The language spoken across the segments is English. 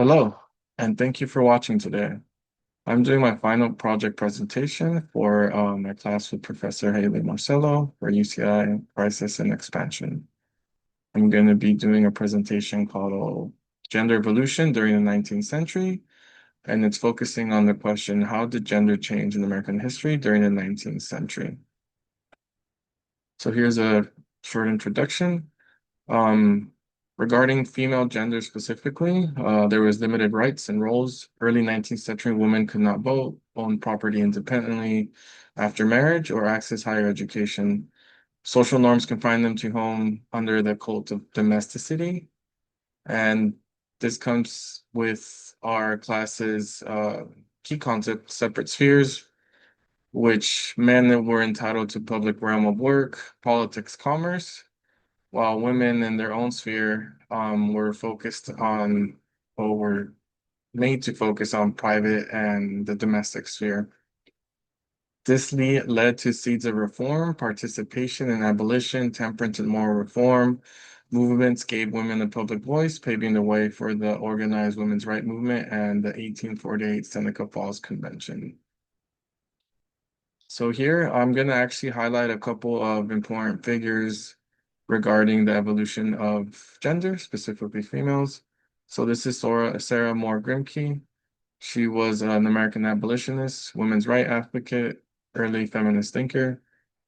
Hello, and thank you for watching today. I'm doing my final project presentation for my class with Professor Haley Marcello for UCI Crisis and Expansion. I'm going to be doing a presentation called Gender Evolution During the 19th Century, and it's focusing on the question, how did gender change in American history during the 19th century? So here's a short introduction. Um, Regarding female gender specifically, there was limited rights and roles. Early 19th century women could not vote, own property independently after marriage, or access higher education. Social norms confined them to home under the cult of domesticity. And this comes with our class's key concept, separate spheres, which men were entitled to public realm of work, politics, commerce, while women in their own sphere were focused on or were made to focus on private and the domestic sphere. This led to seeds of reform, participation in abolition, temperance and moral reform. Movements gave women a public voice, paving the way for the organized women's rights movement and the 1848 Seneca Falls Convention. So here I'm going to actually highlight a couple of important figures regarding the evolution of gender, specifically females. So this is Sarah Moore Grimke. She was an American abolitionist, women's rights advocate, early feminist thinker.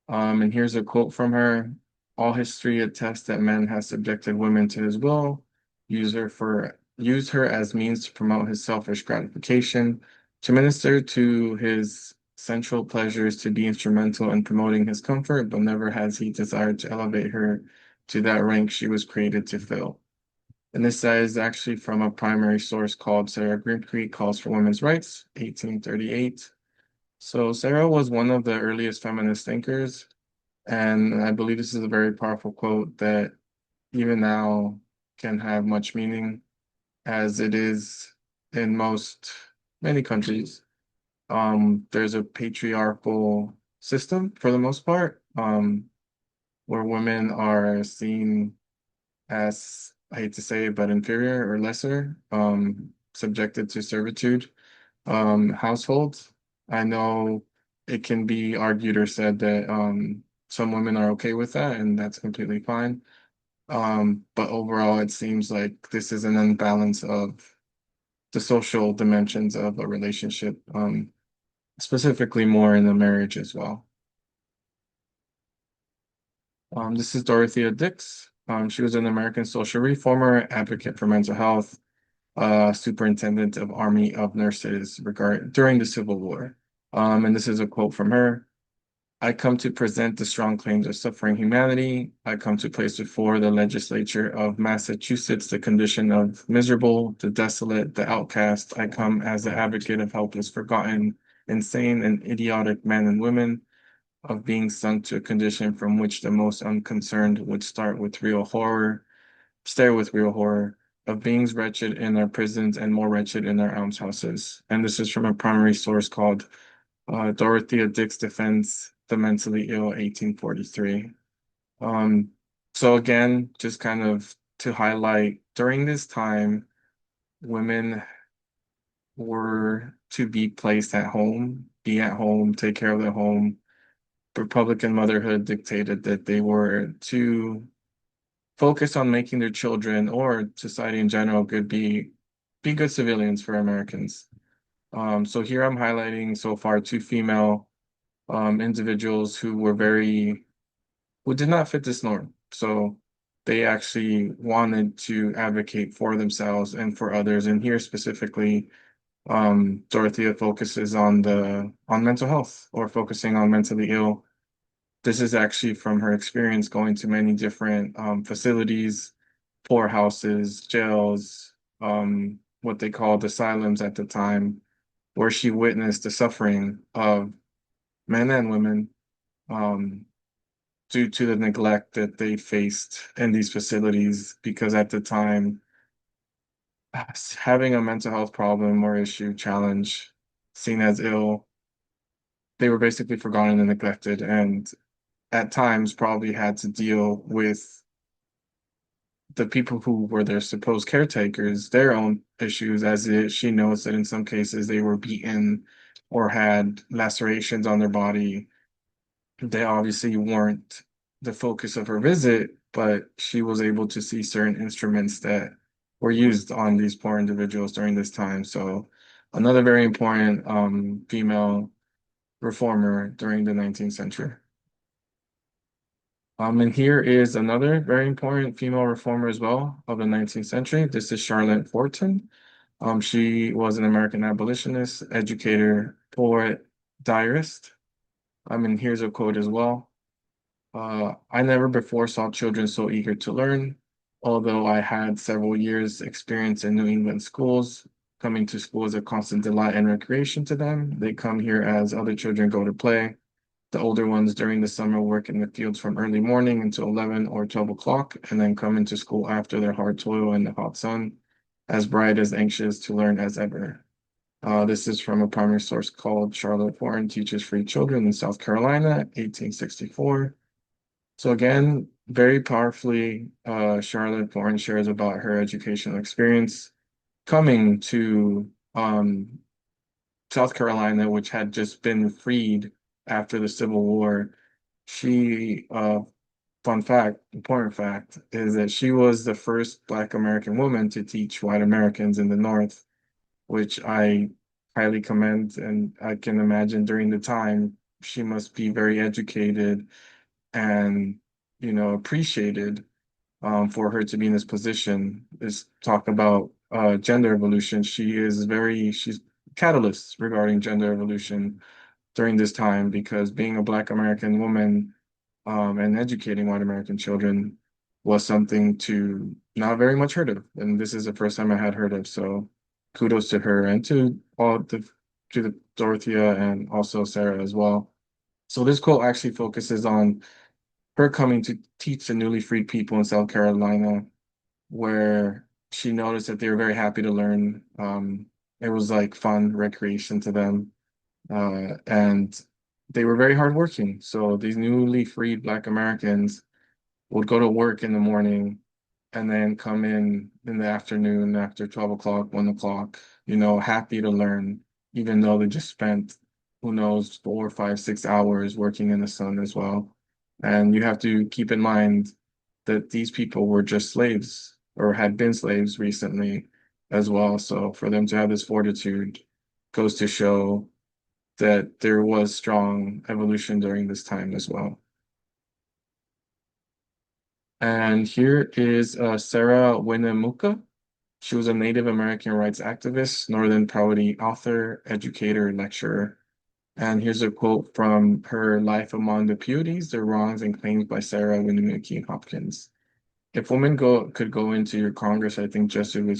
And here's a quote from her. All history attests that men have subjected women to his will, use her as means to promote his selfish gratification, to minister to his sensual pleasures, to be instrumental in promoting his comfort, but never has he desired to elevate her to that rank she was created to fill. And this is actually from a primary source called Sarah Grimke Calls for Women's Rights, 1838. So Sarah was one of the earliest feminist thinkers, and I believe this is a very powerful quote that even now can have much meaning, as it is in many countries. There's a patriarchal system for the most part, where women are seen as, I hate to say it, but inferior or lesser, subjected to servitude. Households. I know it can be argued or said that some women are okay with that, and that's completely fine. But overall, it seems like this is an imbalance of the social dimensions of a relationship, specifically more in a marriage as well. This is Dorothea Dix. She was an American social reformer, advocate for mental health, superintendent of Army of Nurses during the Civil War. And this is a quote from her. I come to present the strong claims of suffering humanity. I come to place before the legislature of Massachusetts the condition of miserable, the desolate, the outcast. I come as the advocate of helpless, forgotten, insane, and idiotic men and women, of being sunk to a condition from which the most unconcerned would stare with real horror, of beings wretched in our prisons and more wretched in our almshouses. And this is from a primary source called Dorothea Dix Defends the Mentally Ill, 1843. Um, so again, just kind of to highlight, during this time, women were to be placed at home, be at home, take care of the home. Republican motherhood dictated that they were to focus on making their children or society in general be good civilians for Americans. So here I'm highlighting so far two female individuals who did not fit this norm. So they actually wanted to advocate for themselves and for others. And here specifically, Dorothea focuses on on mental health or focusing on mentally ill. This is actually from her experience going to many different facilities, poorhouses, jails, what they called asylums at the time, where she witnessed the suffering of men and women um, due to the neglect that they faced in these facilities. Because at the time, having a mental health problem or issue, challenge, seen as ill, they were basically forgotten and neglected, and at times probably had to deal with the people who were their supposed caretakers their own issues, she knows that in some cases they were beaten or had lacerations on their body. They obviously weren't the focus of her visit, but she was able to see certain instruments that were used on these poor individuals during this time. So another very important female reformer during the 19th century. And here is another very important female reformer as well of the 19th century. This is Charlotte Fortin. She was an American abolitionist, educator, poet, diarist. And here's a quote as well. I never before saw children so eager to learn. Although I had several years' experience in New England schools, coming to school is a constant delight and recreation to them. They come here as other children go to play. The older ones during the summer work in the fields from early morning until 11 or 12 o'clock, and then come into school after their hard toil in the hot sun, as bright as anxious to learn as ever. This is from a primary source called Charlotte Warren Teaches Free Children in South Carolina, 1864. So again, very powerfully, Charlotte Warren shares about her educational experience coming to South Carolina, which had just been freed after the Civil War. She, fun fact, important fact, is that she was the first Black American woman to teach white Americans in the North, which I highly commend. And I can imagine during the time, she must be very educated and, appreciated for her to be in this position. Is talk about gender evolution. She's catalyst regarding gender evolution during this time because being a Black American woman and educating white American children was something to not very much heard of. And this is the first time I had heard of. So kudos to her and to the Dorothea and also Sarah as well. So this quote actually focuses on her coming to teach the newly freed people in South Carolina, where she noticed that they were very happy to learn. It was like fun recreation to them and they were very hardworking. So these newly freed Black Americans would go to work in the morning and then come in the afternoon after 12 o'clock, 1 o'clock, happy to learn, even though they just spent, who knows, 4, 5, 6 hours working in the sun as well. And you have to keep in mind that these people were just slaves or had been slaves recently as well. So for them to have this fortitude goes to show that there was strong evolution during this time as well. And here is Sarah Winnemucca. She was a Native American rights activist, Northern Poverty author, educator, lecturer. And here's a quote from her Life Among the Beauties, The Wrongs and Claims by Sarah Winnemucca Hopkins. If women could go into your Congress, I think justice would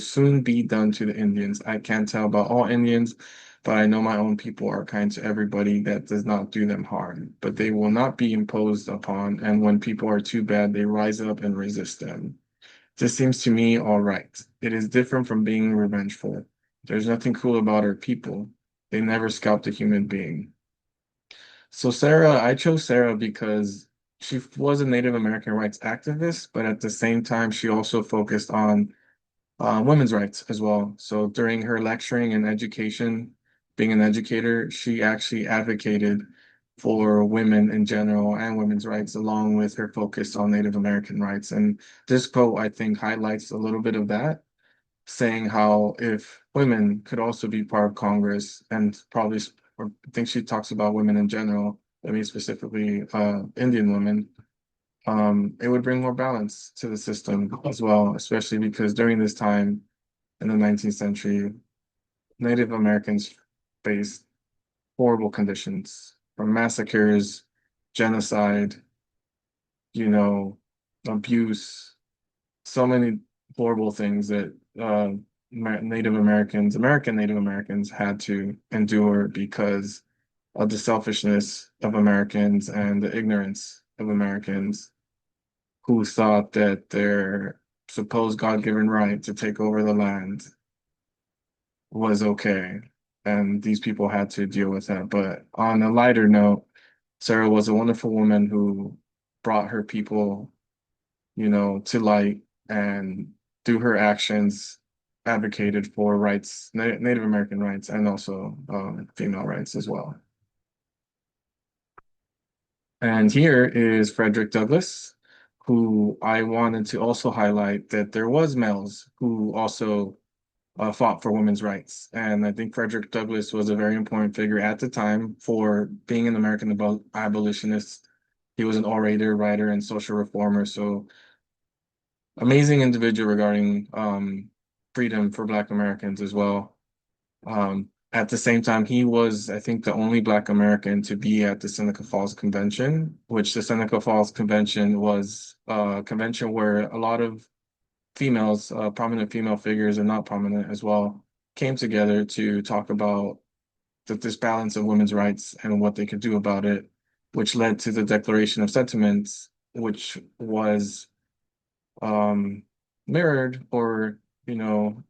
soon be done to the Indians. I can't tell about all Indians, but I know my own people are kind to everybody that does not do them harm. But they will not be imposed upon, and when people are too bad, they rise up and resist them. This seems to me all right. It is different from being revengeful. There's nothing cool about our people. They never scalped a human being. So I chose Sarah because she was a Native American rights activist, but at the same time, she also focused on women's rights as well. So during her lecturing and education, being an educator, she actually advocated for women in general and women's rights, along with her focus on Native American rights. And this quote, I think, highlights a little bit of that, saying how if women could also be part of Congress and or I think she talks about women in general, I mean specifically Indian women, it would bring more balance to the system as well, especially because during this time in the 19th century, Native Americans faced horrible conditions from massacres, genocide, you know, abuse, so many horrible things that American Native Americans had to endure because of the selfishness of Americans and the ignorance of Americans who thought that their supposed God-given right to take over the land was okay. And these people had to deal with that. But on a lighter note, Sarah was a wonderful woman who brought her people to light and through her actions advocated for rights, Native American rights, and also female rights as well. And here is Frederick Douglass, who I wanted to also highlight that there was males who also fought for women's rights. And I think Frederick Douglass was a very important figure at the time for being an American abolitionist. He was an orator, writer, and social reformer. So amazing individual regarding freedom for Black Americans as well. At the same time, he was, I think, the only Black American to be at the Seneca Falls Convention, which the Seneca Falls Convention was a convention where a lot of females, prominent female figures and not prominent as well, came together to talk about the disbalance of women's rights and what they could do about it, which led to the Declaration of Sentiments, which was um, mirrored or, you know,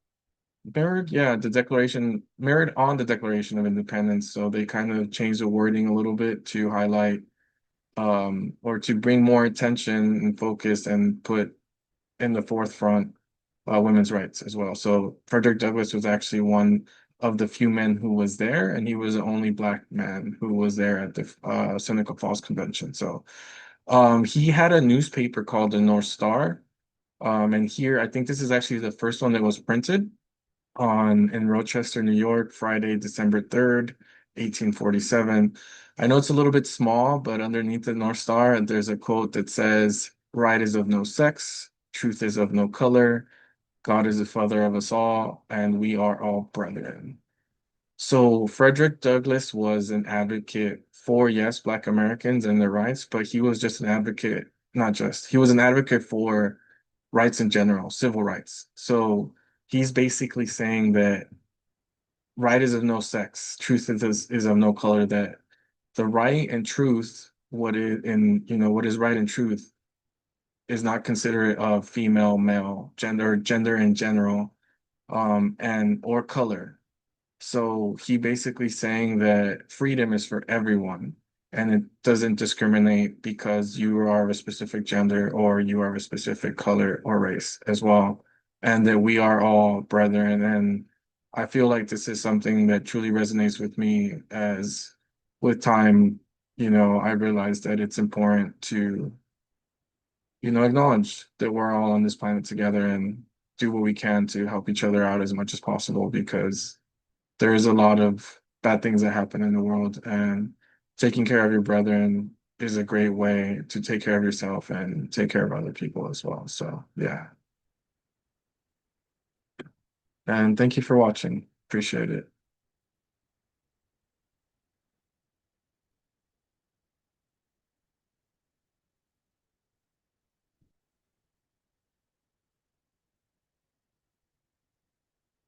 mirrored, yeah, the declaration mirrored on the Declaration of Independence. So they kind of changed the wording a little bit to highlight or to bring more attention and focus and put in the forefront women's rights as well. So Frederick Douglass was actually one of the few men who was there, and he was the only Black man who was there at the Seneca Falls Convention. So he had a newspaper called the North Star. And here, I think this is actually the first one that was printed on in Rochester, New York, Friday, December 3rd, 1847. I know it's a little bit small, but underneath the North Star, there's a quote that says, "Right is of no sex, truth is of no color, God is the father of us all, and we are all brethren." So Frederick Douglass was an advocate for, yes, Black Americans and their rights, but he was just an advocate, not just, he was an advocate for rights in general, civil rights. So he's basically saying that right is of no sex, truth is of no color, that the right and truth, what is in, what is right and truth is not considerate of female, male, gender in general, and or color. So he basically saying that freedom is for everyone and it doesn't discriminate because you are of a specific gender or you are of a specific color or race as well. And that we are all brethren. And I feel like this is something that truly resonates with me as with time, I realized that it's important to, acknowledge that we're all on this planet together and do what we can to help each other out as much as possible because there's a lot of bad things that happen in the world, and taking care of your brethren is a great way to take care of yourself and take care of other people as well. So, yeah. And thank you for watching. Appreciate it.